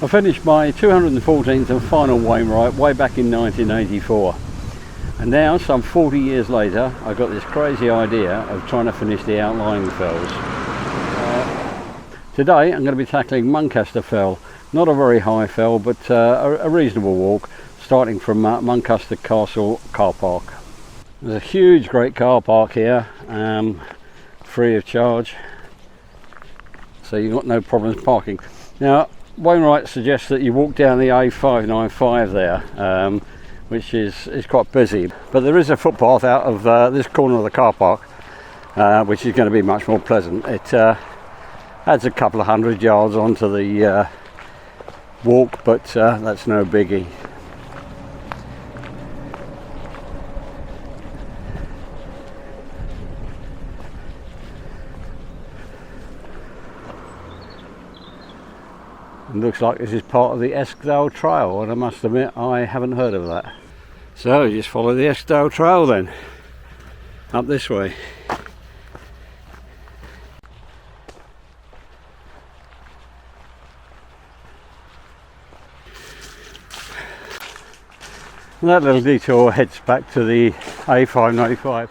finished my 214th and final Wainwright way back in 1984, and now some 40 years later I got this crazy idea of trying to finish the Outlying Fells. Today I'm going to be tackling Muncaster Fell, not a very high fell but a reasonable walk starting from Muncaster Castle car park. There's a huge great car park here, free of charge, so you've got no problems parking. Now Wainwright suggests that you walk down the A595 there, which is quite busy, but there is a footpath out of this corner of the car park, which is going to be much more pleasant. It adds a couple of 100 yards onto the walk, but that's no biggie. It looks like this is part of the Eskdale trail, and I must admit I haven't heard of that. So just follow the Eskdale trail then, up this way. And that little detour heads back to the A595.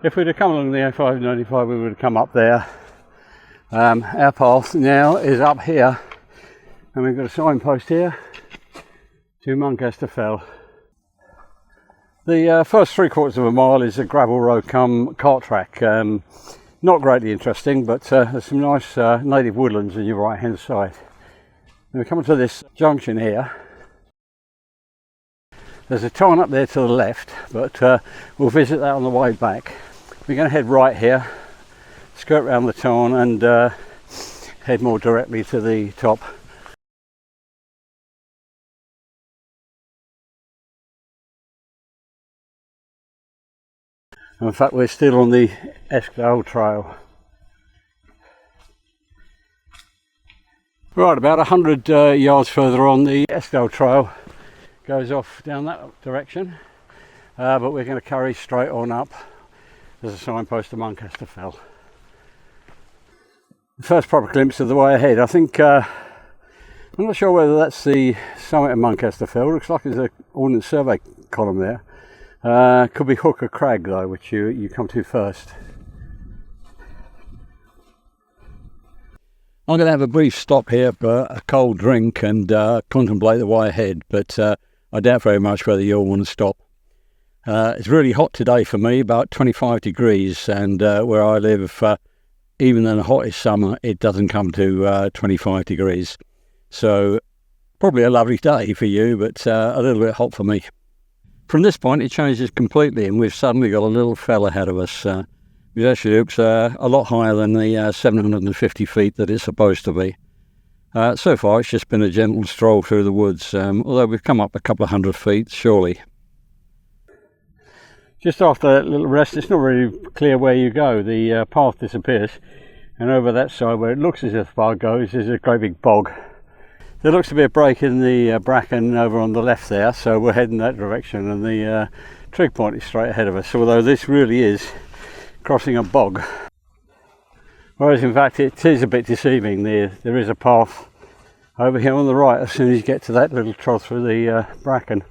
If we'd have come along the A595 we would have come up there. Our path now is up here, and we've got a signpost here to Muncaster Fell. The first 3/4 of a mile is a gravel road come cart track. Not greatly interesting, but there's some nice native woodlands on your right hand side. When we come to this junction here, there's a tarn up there to the left, but we'll visit that on the way back. We're going to head right here, skirt round the tarn and head more directly to the top. In fact, we're still on the Eskdale trail. Right, about 100 yards further on, the Eskdale trail goes off down that direction, but we're going to carry straight on up. There's a signpost to Muncaster Fell. The first proper glimpse of the way ahead. I think, I'm not sure whether that's the summit of Muncaster Fell. Looks like there's an Ordnance Survey column there. Could be Hooker Crag though, which you come to first. I'm going to have a brief stop here for a cold drink and contemplate the way ahead, but I doubt very much whether you'll want to stop. It's really hot today for me, about 25 degrees, and where I live, even in the hottest summer, it doesn't come to 25 degrees. So probably a lovely day for you, but a little bit hot for me. From this point it changes completely, and we've suddenly got a little fell ahead of us. It actually looks a lot higher than the 750 feet that it's supposed to be. So far it's just been a gentle stroll through the woods, although we've come up a couple of 100 feet surely. Just after that little rest, it's not really clear where you go. The path disappears, and over that side where it looks as if the path goes is a great big bog. There looks to be a break in the bracken over on the left there, so we're heading that direction, and the trig point is straight ahead of us, although this really is crossing a bog. Whereas in fact it is a bit deceiving. There is a path over here on the right as soon as you get to that little trough through the bracken.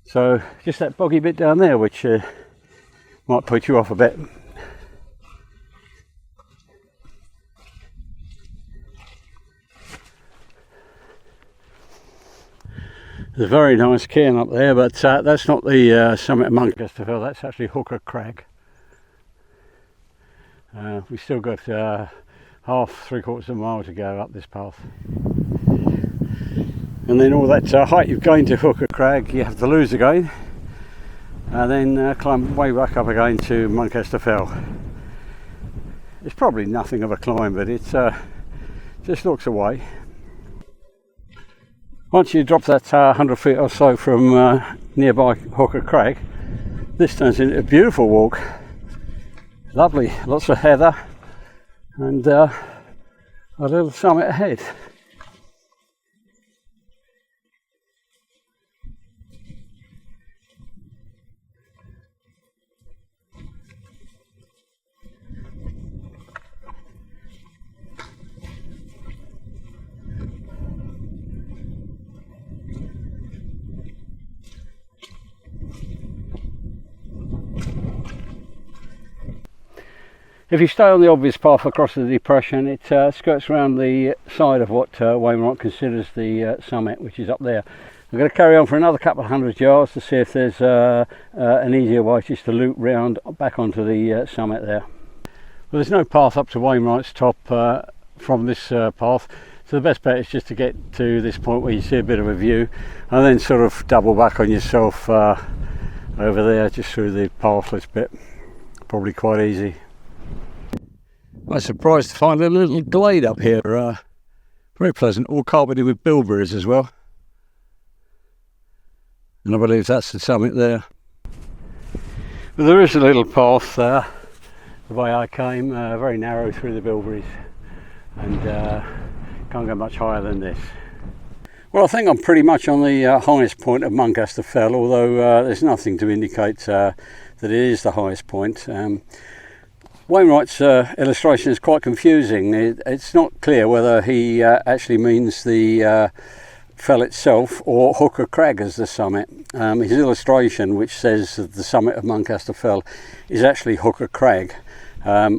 So just that boggy bit down there which might put you off a bit. There's a very nice cairn up there, but that's not the summit of Muncaster Fell, that's actually Hooker Crag. We've still got half, 3/4 of a mile to go up this path. And then all that height you've gained to Hooker Crag you have to lose again, and then climb way back up again to Muncaster Fell. It's probably nothing of a climb, but it's just looks away. Once you drop that 100 feet or so from nearby Hooker Crag, this turns into a beautiful walk. Lovely, lots of heather and a little summit ahead. If you stay on the obvious path across the depression, it skirts around the side of what Wainwright considers the summit, which is up there. I'm going to carry on for another couple of 100 yards to see if there's an easier way just to loop round back onto the summit there. Well, there's no path up to Wainwright's top from this path, so the best bet is just to get to this point where you see a bit of a view and then sort of double back on yourself over there just through the pathless bit. Probably quite easy. I was surprised to find a little glade up here, very pleasant, all carpeted with bilberries as well. And I believe that's the summit there. But there is a little path the way I came, very narrow through the bilberries, and can't go much higher than this. Well, I think I'm pretty much on the highest point of Muncaster Fell, although there's nothing to indicate that it is the highest point. Wainwright's illustration is quite confusing. It's not clear whether he actually means the fell itself or Hooker Crag as the summit. His illustration, which says that the summit of Muncaster Fell is actually Hooker Crag.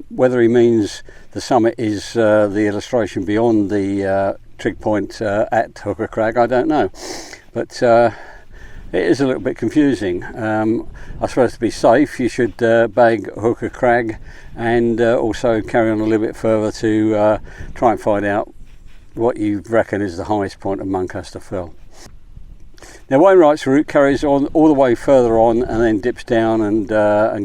Whether he means the summit is the illustration beyond the trig point at Hooker Crag, I don't know. But it is a little bit confusing. I suppose to be safe you should bag Hooker Crag and also carry on a little bit further to try and find out what you reckon is the highest point of Muncaster Fell. Now Wainwright's route carries on all the way further on and then dips down and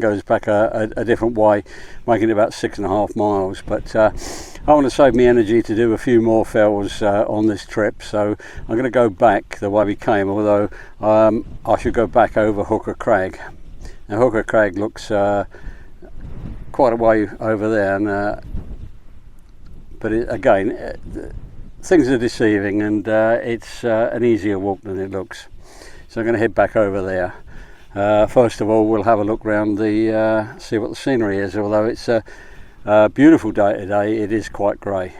goes back a different way, making it about 6.5 miles. But I want to save me energy to do a few more fells on this trip, so I'm going to go back the way we came, although I should go back over Hooker Crag. Now Hooker Crag looks quite a way over there, and but again, things are deceiving, and it's an easier walk than it looks. So I'm going to head back over there. First of all, we'll have a look round the see what the scenery is. Although it's a beautiful day today, it is quite grey.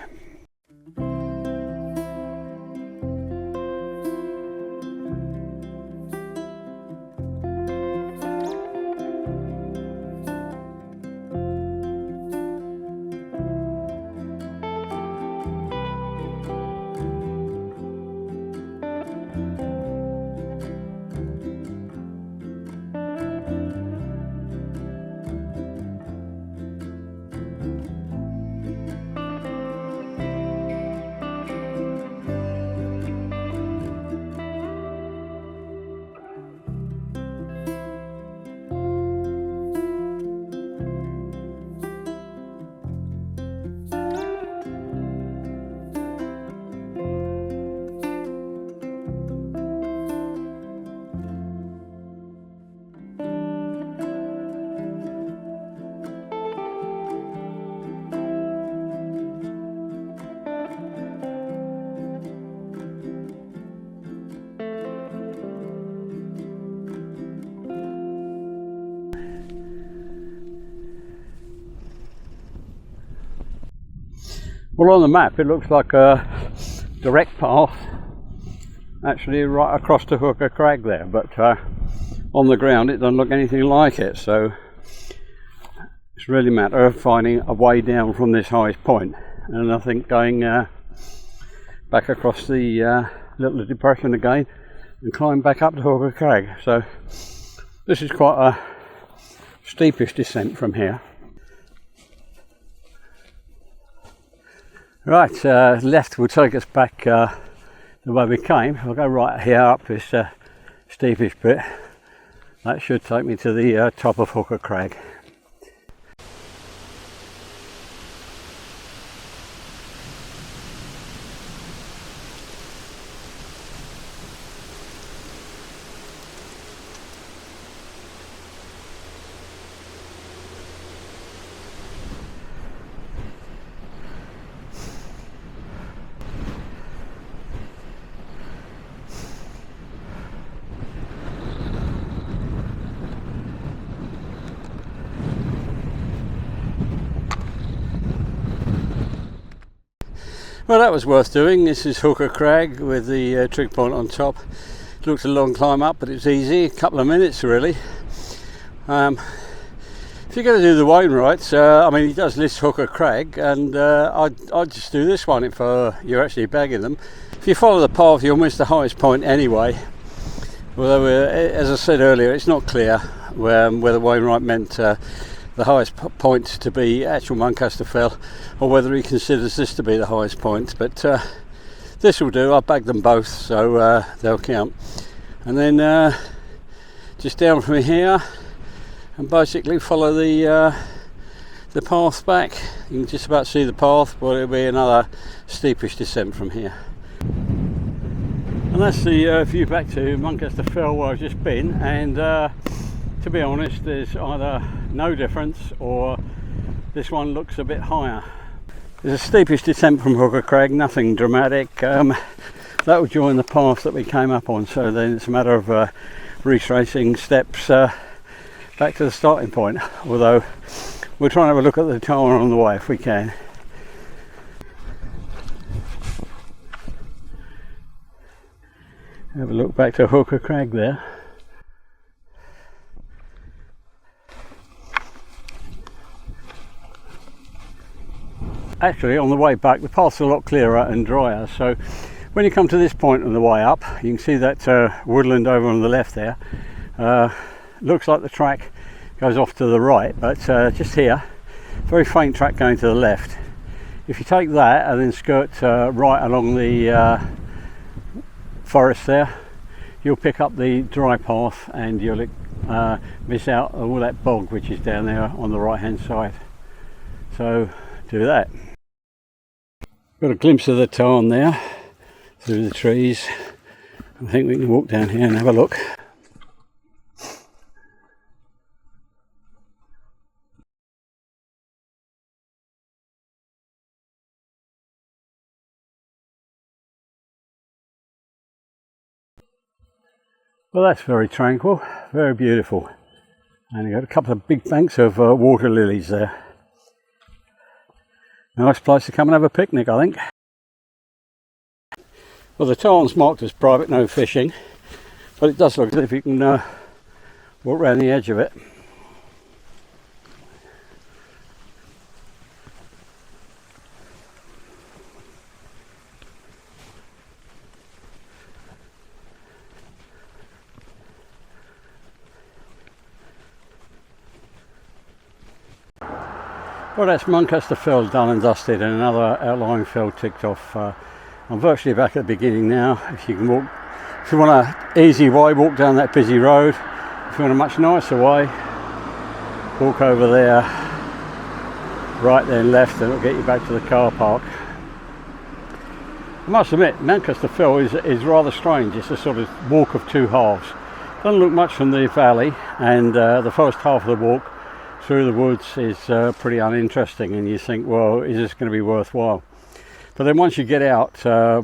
Well, on the map it looks like a direct path actually right across to Hooker Crag there, but on the ground it doesn't look anything like it, so it's really a matter of finding a way down from this highest point, and I think going back across the little depression again and climb back up to Hooker Crag. So this is quite a steepish descent from here. Right, left will take us back the way we came. I'll go right here up this steepish bit. That should take me to the top of Hooker Crag. Well, that was worth doing. This is Hooker Crag with the trig point on top. It looked a long climb up, but it's easy, a couple of minutes really. If you're going to do the Wainwrights, I mean, he does list Hooker Crag, and I'd just do this one if you're actually bagging them. If you follow the path, you'll miss the highest point anyway. Although, as I said earlier, it's not clear whether Wainwright meant the highest point to be actual Muncaster Fell, or whether he considers this to be the highest point. But this will do. I've bagged them both, so they'll count. And then just down from here, and basically follow the path back. You can just about see the path, but it'll be another steepish descent from here. And that's the view back to Muncaster Fell where I've just been, and to be honest, there's either no difference or this one looks a bit higher. There's a steepish descent from Hooker Crag, nothing dramatic. That will join the path that we came up on, so then it's a matter of retracing steps back to the starting point, although we'll try and have a look at the tower on the way if we can. Have a look back to Hooker Crag there. Actually, on the way back, the path's a lot clearer and drier, so when you come to this point on the way up, you can see that woodland over on the left there. Looks like the track goes off to the right, but just here, very faint track going to the left. If you take that and then skirt right along the forest there, you'll pick up the dry path and you'll miss out all that bog which is down there on the right hand side. So do that. Got a glimpse of the tarn there through the trees. I think we can walk down here and have a look. Well, that's very tranquil, very beautiful, and you've got a couple of big banks of water lilies there. Nice place to come and have a picnic, I think. Well, the tarn's marked as private, no fishing, but it does look as if you can walk around the edge of it. Well, that's Muncaster Fell done and dusted, and another outlying fell ticked off. I'm virtually back at the beginning now. If you can walk, if you want an easy way, walk down that busy road. If you want a much nicer way, walk over there, right then left, and it'll get you back to the car park. I must admit, Muncaster Fell is rather strange. It's a sort of walk of two halves. Doesn't look much from the valley, and the first half of the walk through the woods is pretty uninteresting, and you think, well, is this going to be worthwhile? But then once you get out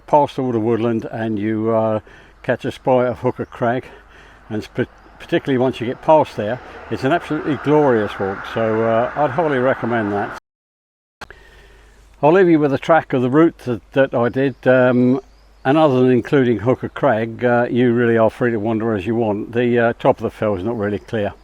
past all the woodland and you catch a spy of Hooker Crag, and particularly once you get past there, it's an absolutely glorious walk, so I'd wholly recommend that. I'll leave you with a track of the route that I did, and other than including Hooker Crag, you really are free to wander as you want. The top of the fell is not really clear.